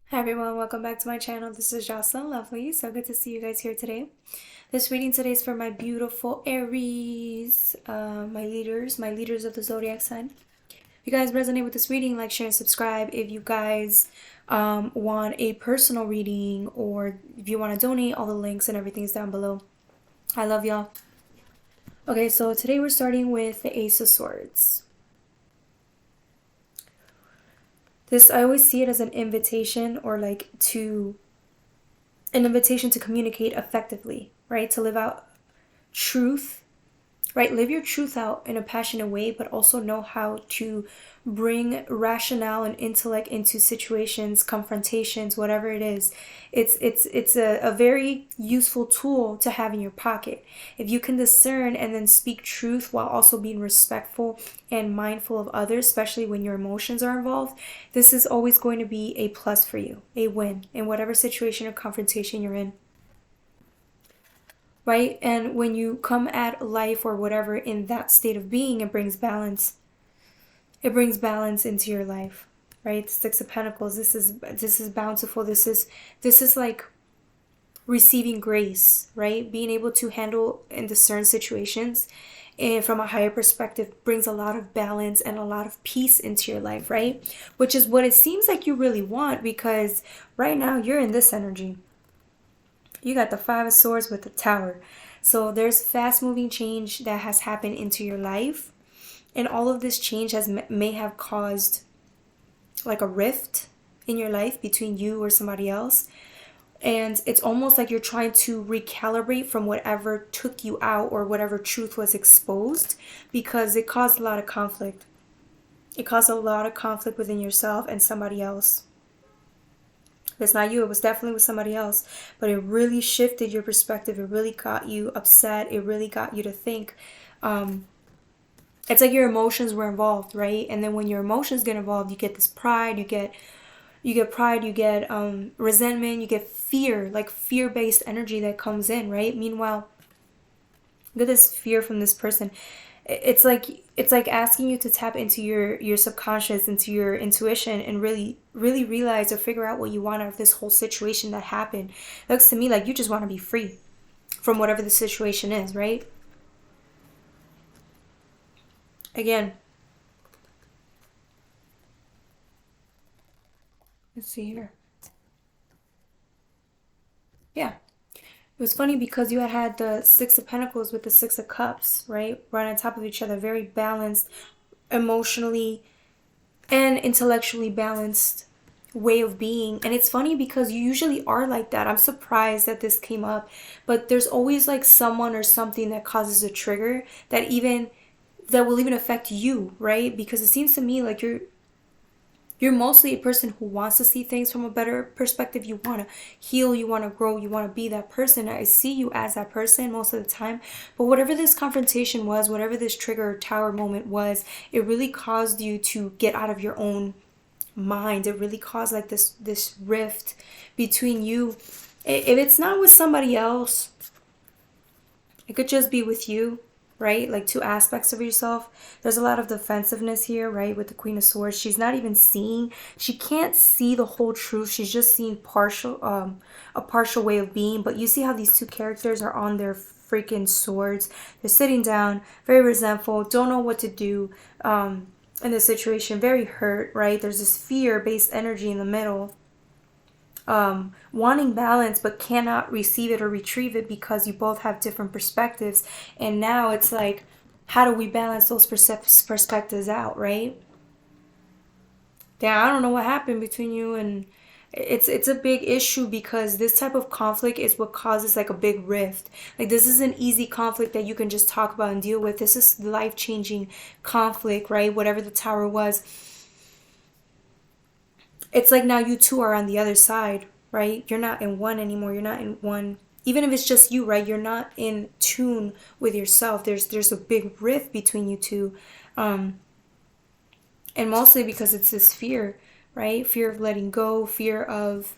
Hi everyone, welcome back to my channel. This is Jocelyn Lovely. So good to see you guys here today. This reading today is for my beautiful Aries, my leaders of the zodiac sign. If you guys resonate with this reading, like, share, and subscribe. If you guys want a personal reading or if you want to donate, all the links and everything is down below. I love y'all. Okay, so today we're starting with the Ace of Swords. This, I always see it as an invitation or like an invitation to communicate effectively, right? To live out truth, right? Live your truth out in a passionate way, but also know how to bring rationale and intellect into situations, confrontations, whatever it is. It's a very useful tool to have in your pocket. If you can discern and then speak truth while also being respectful and mindful of others, especially when your emotions are involved, this is always going to be a plus for you, a win in whatever situation or confrontation you're in, right? And when you come at life or whatever in that state of being, it brings balance. It brings balance into your life, right? Six of Pentacles. This is bountiful. This is like receiving grace, right? Being able to handle and discern situations and from a higher perspective brings a lot of balance and a lot of peace into your life, right? Which is what it seems like you really want, because right now you're in this energy. You got the Five of Swords with the Tower. So there's fast moving change that has happened into your life. And all of this change may have caused like a rift in your life between you or somebody else. And it's almost like you're trying to recalibrate from whatever took you out or whatever truth was exposed, because it caused a lot of conflict. It caused a lot of conflict within yourself and somebody else. It's not you, it was definitely with somebody else, but it really shifted your perspective. It really got you upset. It really got you to think. It's like your emotions were involved, right? And then when your emotions get involved, you get this pride, you get pride, you get resentment, you get fear, like fear-based energy that comes in, right? Meanwhile, look at this fear from this person. It's like asking you to tap into your subconscious, into your intuition, and really realize or figure out what you want out of this whole situation that happened. It looks to me like you just want to be free from whatever the situation is, right? Again, let's see here. Yeah. It was funny because you had the Six of Pentacles with the Six of Cups, right? Right on top of each other. Very balanced, emotionally and intellectually balanced way of being. And it's funny because you usually are like that. I'm surprised that this came up. But there's always like someone or something that causes a trigger that will even affect you, right? Because it seems to me like you're mostly a person who wants to see things from a better perspective. You want to heal, you want to grow, you want to be that person. I see you as that person most of the time. But whatever this confrontation was, whatever this trigger or tower moment was, it really caused you to get out of your own mind. It really caused like this rift between you. If it's not with somebody else, it could just be with you, right? Like two aspects of yourself. There's a lot of defensiveness here, right? With the Queen of Swords, she's not even seeing. She can't see the whole truth. She's just seeing a partial way of being. But you see how these two characters are on their freaking swords. They're sitting down, very resentful, don't know what to do in the situation, very hurt, right? There's this fear-based energy in the middle. Wanting balance but cannot receive it or retrieve it because you both have different perspectives. And now it's like, how do we balance those perspectives out, right? Yeah, I don't know what happened between you, and it's a big issue because this type of conflict is what causes like a big rift. Like, this is an easy conflict that you can just talk about and deal with. This is life-changing conflict, right? Whatever the tower was, it's like now you two are on the other side, right? You're not in one anymore. You're not in one. Even if it's just you, right? You're not in tune with yourself. There's a big rift between you two. And mostly because it's this fear, right? Fear of letting go, fear of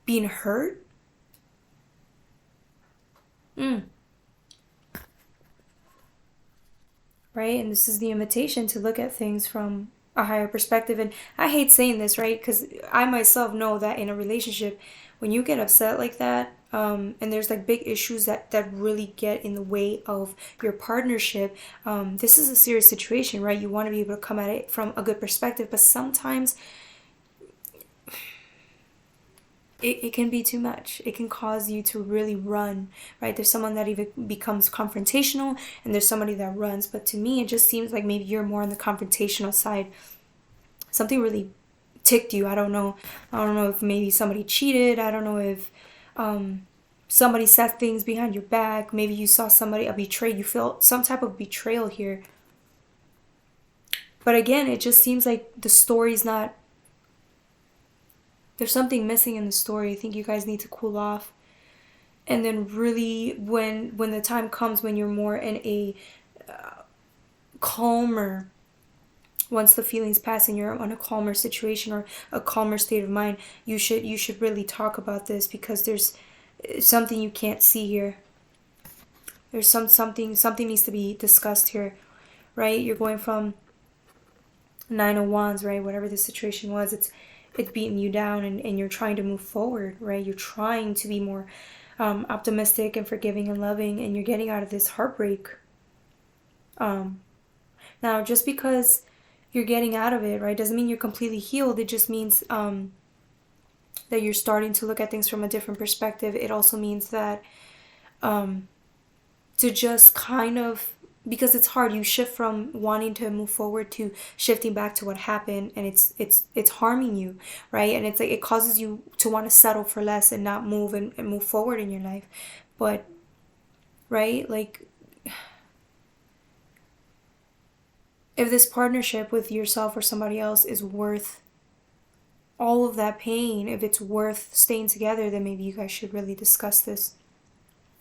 being hurt. Right? And this is the invitation to look at things from a higher perspective. And I hate saying this, right? Because I myself know that in a relationship, when you get upset like that, and there's like big issues that really get in the way of your partnership, this is a serious situation, right? You want to be able to come at it from a good perspective, but sometimes it can be too much. It can cause you to really run, right? There's someone that even becomes confrontational, and there's somebody that runs. But to me, it just seems like maybe you're more on the confrontational side. Something really ticked you. I don't know. I don't know if maybe somebody cheated. I don't know if somebody said things behind your back. Maybe you saw somebody, a betrayal. You felt some type of betrayal here. But again, it just seems like the story's not, there's something missing in the story. I think you guys need to cool off. And then really, when the time comes when you're more in a calmer, once the feelings pass and you're on a calmer situation or a calmer state of mind, you should really talk about this, because there's something you can't see here. There's something needs to be discussed here, right? You're going from Nine of Wands, right? Whatever the situation was, it's beating you down, and you're trying to move forward, right? You're trying to be more optimistic and forgiving and loving, and you're getting out of this heartbreak. Now, just because you're getting out of it, right, doesn't mean you're completely healed. It just means that you're starting to look at things from a different perspective. It also means that to just kind of, because it's hard, you shift from wanting to move forward to shifting back to what happened, and it's harming you, right? And it's like it causes you to want to settle for less and not move and move forward in your life. But right, like, if this partnership with yourself or somebody else is worth all of that pain, if it's worth staying together, then maybe you guys should really discuss this.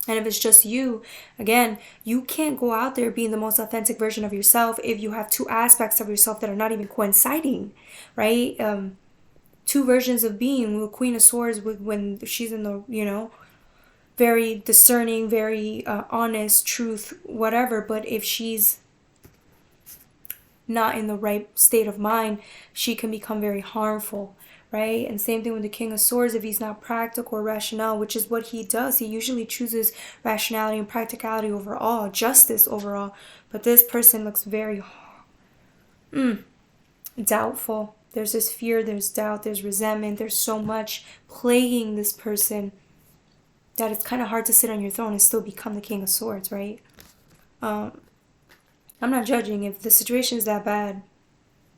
And if it's just you, again, you can't go out there being the most authentic version of yourself if you have two aspects of yourself that are not even coinciding, right? Two versions of being. With Queen of Swords, when she's in the, very discerning, very honest, truth, whatever. But if she's not in the right state of mind, she can become very harmful, right? And same thing with the King of Swords. If he's not practical or rational, which is what he does, he usually chooses rationality and practicality overall, justice overall. But this person looks very doubtful. There's this fear, there's doubt, there's resentment, there's so much plaguing this person that it's kind of hard to sit on your throne and still become the King of Swords, right? I'm not judging. If the situation is that bad,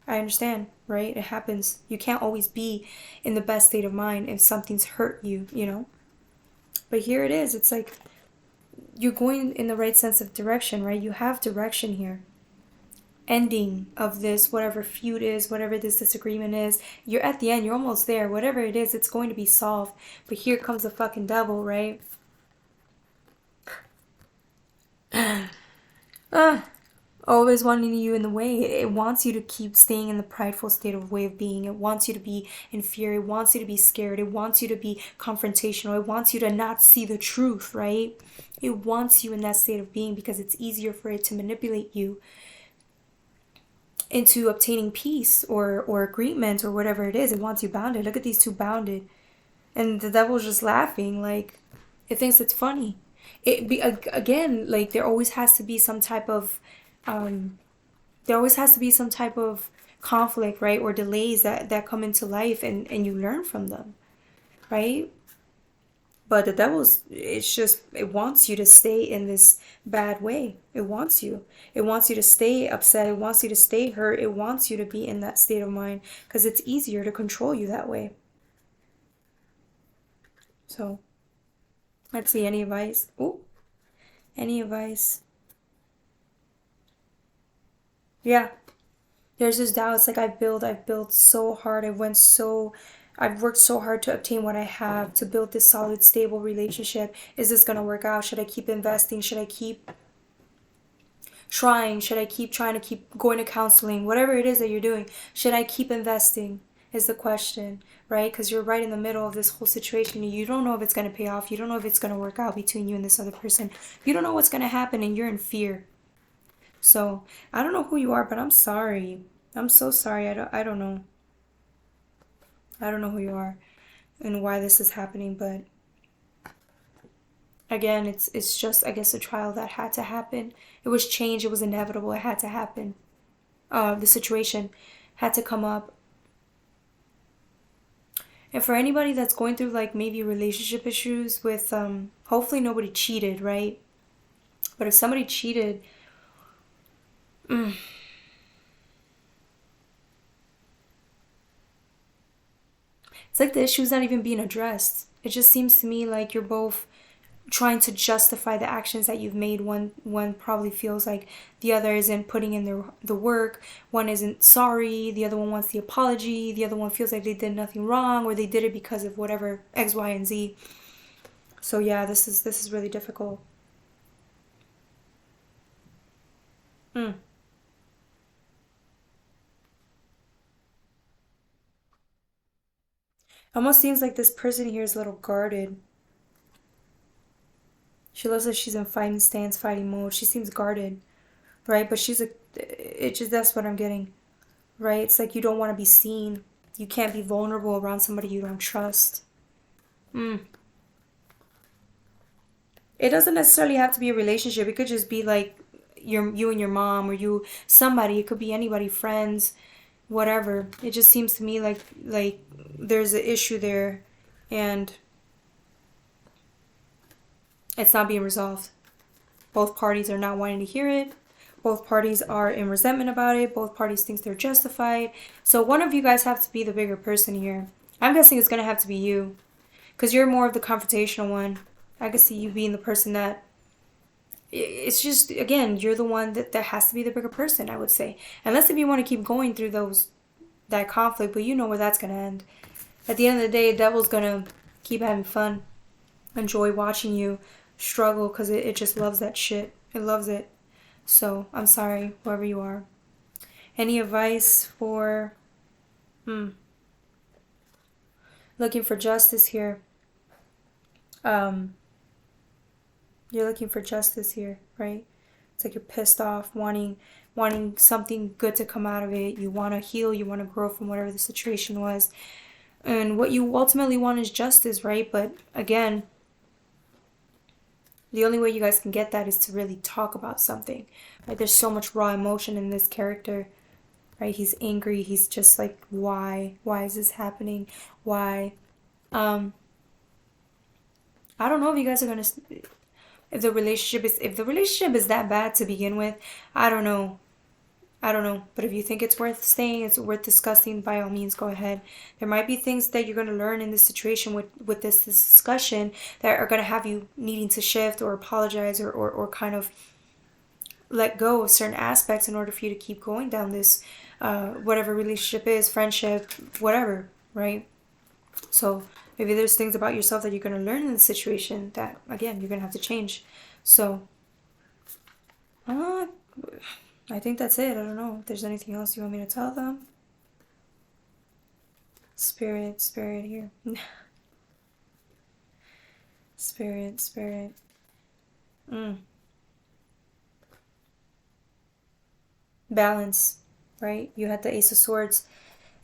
I understand, right? It happens. You can't always be in the best state of mind if something's hurt you. But here it is. It's like you're going in the right sense of direction, right? You have direction here. Ending of this, whatever feud is, whatever this disagreement is, you're at the end. You're almost there. Whatever it is, it's going to be solved. But here comes the fucking devil, right? Always wanting you in the way. It wants you to keep staying in the prideful state of way of being. It wants you to be in fear. It wants you to be scared. It wants you to be confrontational. It wants you to not see the truth, right? It wants you in that state of being because it's easier for it to manipulate you into obtaining peace or agreement or whatever it is. It wants you bounded. Look at these two bounded. And the devil's just laughing. Like, it thinks it's funny. Again, like, there always has to be some type of conflict, right? Or delays that come into life, and you learn from them, right? But the devil's, it wants you to stay in this bad way. It wants you to stay upset. It wants you to stay hurt. It wants you to be in that state of mind because it's easier to control you that way. So let's see, any advice? Any advice? Yeah, there's this doubt. It's like I've built so hard. I've worked so hard to obtain what I have, to build this solid, stable relationship. Is this gonna work out? Should I keep investing? Should I keep trying? Should I keep trying to keep going to counseling? Whatever it is that you're doing, should I keep investing? Is the question, right? Because you're right in the middle of this whole situation. You don't know if it's gonna pay off. You don't know if it's gonna work out between you and this other person. You don't know what's gonna happen, and you're in fear. So I don't know who you are, but I'm sorry. I'm so sorry. I don't know. I don't know who you are and why this is happening, but again, it's just, I guess, a trial that had to happen. It was change. It was inevitable. It had to happen. The situation had to come up. And for anybody that's going through like maybe relationship issues with hopefully nobody cheated, right? But if somebody cheated, mm, it's like the issue's not even being addressed. It just seems to me like you're both trying to justify the actions that you've made. One probably feels like the other isn't putting in the work. One isn't sorry. The other one wants the apology. The other one feels like they did nothing wrong, or they did it because of whatever X, Y, and Z. So yeah, this is really difficult. Mm. Almost seems like this person here is a little guarded. She looks like she's in fighting stance, fighting mode. She seems guarded, right? But she's a, it just, that's what I'm getting, right? It's like you don't want to be seen. You can't be vulnerable around somebody you don't trust. Mm. It doesn't necessarily have to be a relationship. It could just be like you and your mom, or you somebody. It could be anybody, friends, whatever. It just seems to me like there's an issue there, and it's not being resolved. Both parties are not wanting to hear it. Both parties are in resentment about it. Both parties think they're justified. So one of you guys have to be the bigger person here. I'm guessing it's gonna have to be you, because you're more of the confrontational one. I can see you being the person that, it's just, again, you're the one that has to be the bigger person, I would say. Unless if you want to keep going through that conflict, but you know where that's gonna end. At the end of the day, the devil's gonna keep having fun, enjoy watching you struggle, because it just loves that shit. It loves it. So I'm sorry, whoever you are. Any advice for hmm, looking for justice here? Um, you're looking for justice here, right? It's like you're pissed off, wanting something good to come out of it. You want to heal, you want to grow from whatever the situation was. And what you ultimately want is justice, right? But again, the only way you guys can get that is to really talk about something. Right? There's so much raw emotion in this character, right? He's angry. He's just like, why? Why is this happening? Why? Um, I don't know if you guys are gonna, if the relationship is that bad to begin with. I don't know. I don't know. But if you think it's worth staying, it's worth discussing, by all means, go ahead. There might be things that you're going to learn in this situation with this discussion that are going to have you needing to shift or apologize, or kind of let go of certain aspects in order for you to keep going down this, whatever relationship is, friendship, whatever, right? So maybe there's things about yourself that you're going to learn in this situation that, again, you're going to have to change. So, uh, I think that's it. I don't know if there's anything else you want me to tell them. Spirit here. Spirit. Mm. Balance, right? You had the Ace of Swords,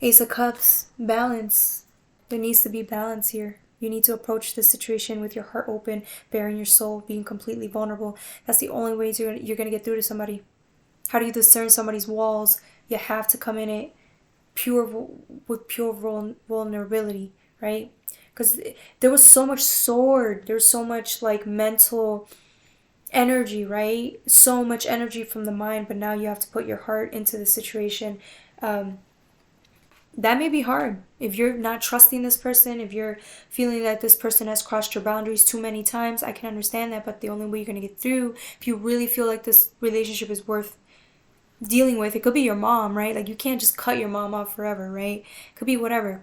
Ace of Cups, balance. There needs to be balance here. You need to approach this situation with your heart open, bearing your soul, being completely vulnerable. That's the only way you're gonna get through to somebody. How do you discern somebody's walls? You have to come in it pure, with pure vulnerability, right? Because there was so much sword, there's so much like mental energy, right? So much energy from the mind, but now you have to put your heart into the situation. Um, that may be hard if you're not trusting this person, if you're feeling that this person has crossed your boundaries too many times. I can understand that, but the only way you're going to get through, if you really feel like this relationship is worth dealing with, it could be your mom, right? Like you can't just cut your mom off forever, right? It could be whatever.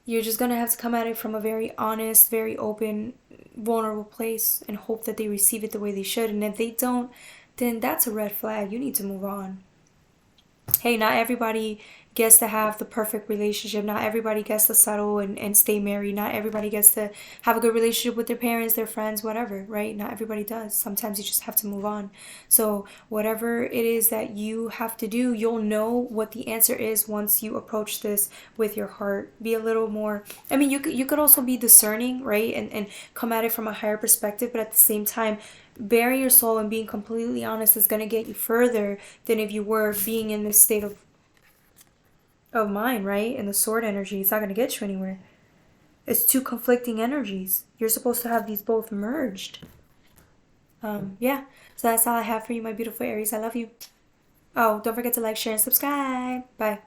You're just gonna have to come at it from a very honest, very open, vulnerable place and hope that they receive it the way they should. And if they don't, then that's a red flag. You need to move on. Hey, not everybody gets to have the perfect relationship. Not everybody gets to settle and stay married. Not everybody gets to have a good relationship with their parents, their friends, whatever, right? Not everybody does. Sometimes you just have to move on. So whatever it is that you have to do, you'll know what the answer is once you approach this with your heart. Be a little more, I mean, you could also be discerning, right? And come at it from a higher perspective, but at the same time, bearing your soul and being completely honest is going to get you further than if you were being in this state of mind, right? And the sword energy, it's not going to get you anywhere. It's two conflicting energies. You're supposed to have these both merged. Yeah. So that's all I have for you, my beautiful Aries. I love you. Oh, don't forget to like, share, and subscribe. Bye.